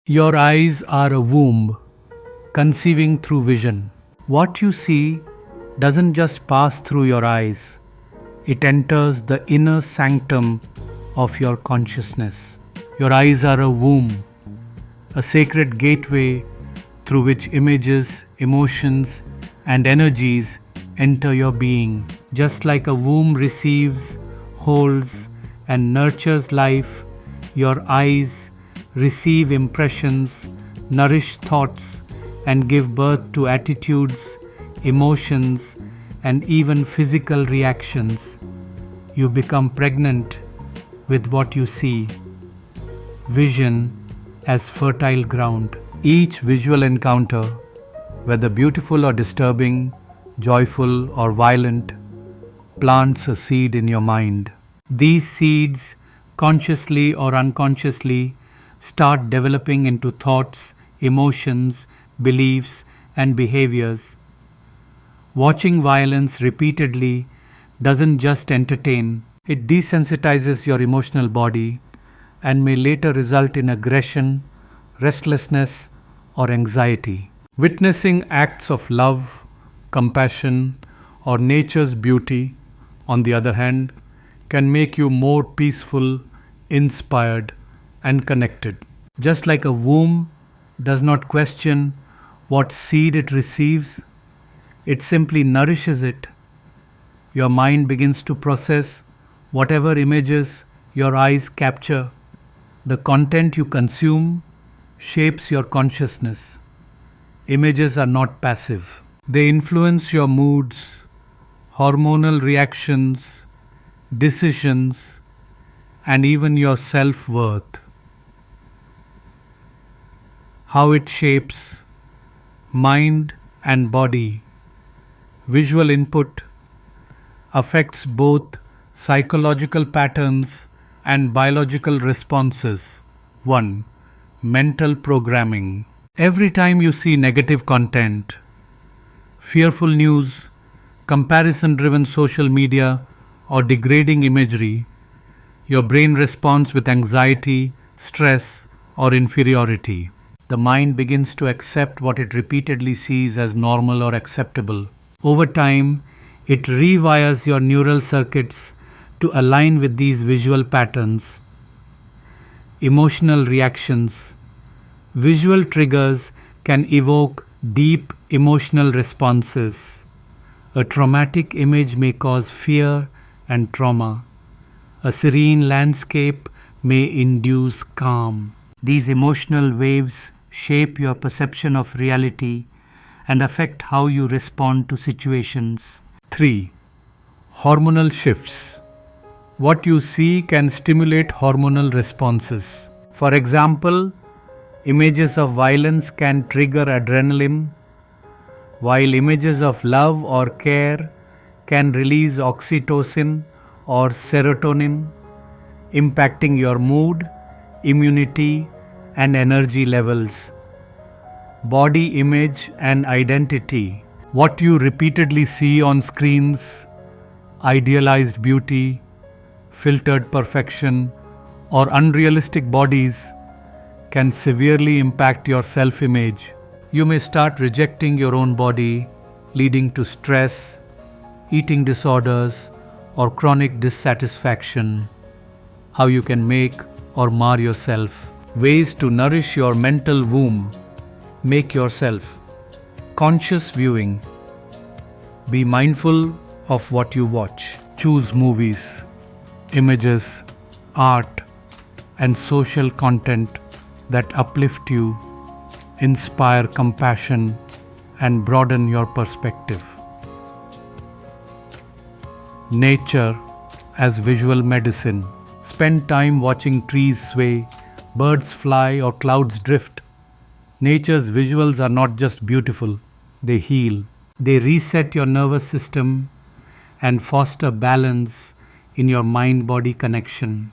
Your eyes are a womb, conceiving through vision. What you see doesn't just pass through your eyes, it enters the inner sanctum of your consciousness. Your eyes are a womb, a sacred gateway through which images, emotions, and energies enter your being. Just like a womb receives, holds, and nurtures life, your eyes receive impressions, nourish thoughts, and give birth to attitudes, emotions, and even physical reactions. You become pregnant with what you see. Vision as fertile ground. Each visual encounter, whether beautiful or disturbing, joyful or violent, plants a seed in your mind. These seeds, consciously or unconsciously, start developing into thoughts, emotions, beliefs, and behaviors. Watching violence repeatedly doesn't just entertain, it desensitizes your emotional body and may later result in aggression, restlessness, or anxiety. Witnessing acts of love, compassion, or nature's beauty, on the other hand, can make you more peaceful, inspired, and connected. Just like a womb does not question what seed it receives, it simply nourishes it. Your mind begins to process whatever images your eyes capture. The content you consume shapes your consciousness. Images are not passive. They influence your moods, hormonal reactions, decisions, and even your self-worth. How it shapes mind and body. Visual input affects both psychological patterns and biological responses. 1. Mental programming. Every time you see negative content, fearful news, comparison-driven social media, or degrading imagery, your brain responds with anxiety, stress, or inferiority. The mind begins to accept what it repeatedly sees as normal or acceptable. Over time, it rewires your neural circuits to align with these visual patterns. Emotional reactions. Visual triggers can evoke deep emotional responses. A traumatic image may cause fear and trauma. A serene landscape may induce calm. These emotional waves shape your perception of reality and affect how you respond to situations. 3. Hormonal shifts. What you see can stimulate hormonal responses. For example, images of violence can trigger adrenaline, while images of love or care can release oxytocin or serotonin, impacting your mood, immunity, and energy levels. Body image and identity. What you repeatedly see on screens, idealized beauty, filtered perfection, or unrealistic bodies, can severely impact your self-image. You may start rejecting your own body, leading to stress, eating disorders, or chronic dissatisfaction. How you can make or mar yourself. Ways to nourish your mental womb. Make yourself. Conscious viewing. Be mindful of what you watch. Choose movies, images, art, and social content that uplift you, inspire compassion, and broaden your perspective. Nature as visual medicine. Spend time watching trees sway, birds fly, or clouds drift. Nature's visuals are not just beautiful, they heal. They reset your nervous system and foster balance in your mind-body connection.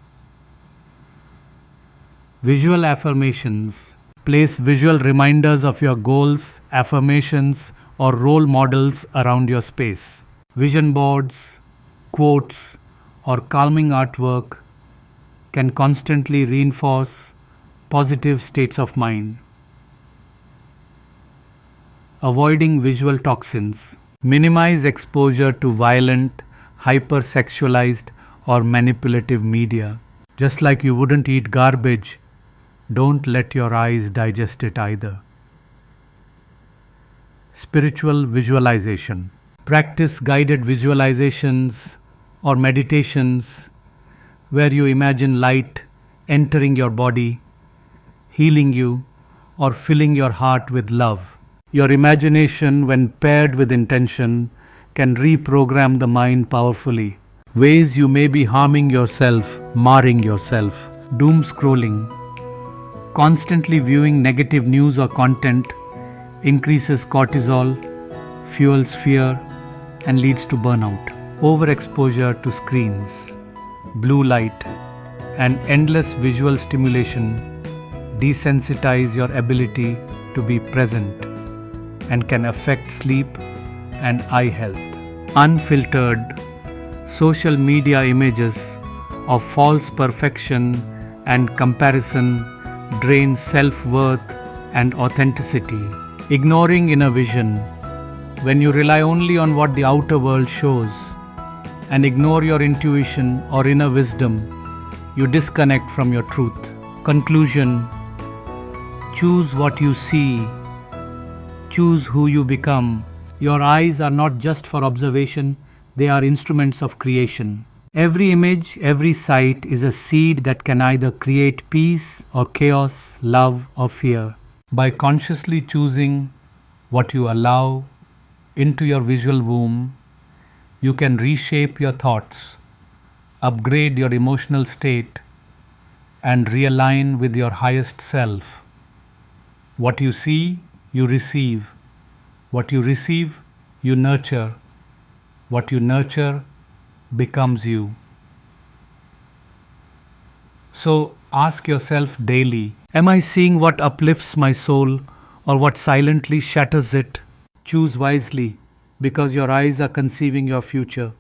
Visual affirmations. Place visual reminders of your goals, affirmations, or role models around your space. Vision boards, quotes, or calming artwork can constantly reinforce positive states of mind. Avoiding visual toxins. Minimize exposure to violent, hypersexualized, or manipulative media. Just like you wouldn't eat garbage, don't let your eyes digest it either. Spiritual visualization. Practice guided visualizations or meditations where you imagine light entering your body, healing you, or filling your heart with love. Your imagination, when paired with intention, can reprogram the mind powerfully. Ways you may be harming yourself, marring yourself. Doom scrolling. Constantly viewing negative news or content increases cortisol, fuels fear, and leads to burnout. Overexposure to screens, blue light, and endless visual stimulation desensitize your ability to be present and can affect sleep and eye health. Unfiltered social media images of false perfection and comparison drain self-worth and authenticity. Ignoring inner vision. When you rely only on what the outer world shows and ignore your intuition or inner wisdom, you disconnect from your truth. Conclusion. Choose what you see. Choose who you become. Your eyes are not just for observation, they are instruments of creation. Every image, every sight is a seed that can either create peace or chaos, love or fear. By consciously choosing what you allow into your visual womb, you can reshape your thoughts, upgrade your emotional state, and realign with your highest self. What you see, you receive. What you receive, you nurture. What you nurture becomes you. So ask yourself daily, am I seeing what uplifts my soul or what silently shatters it? Choose wisely, because your eyes are conceiving your future.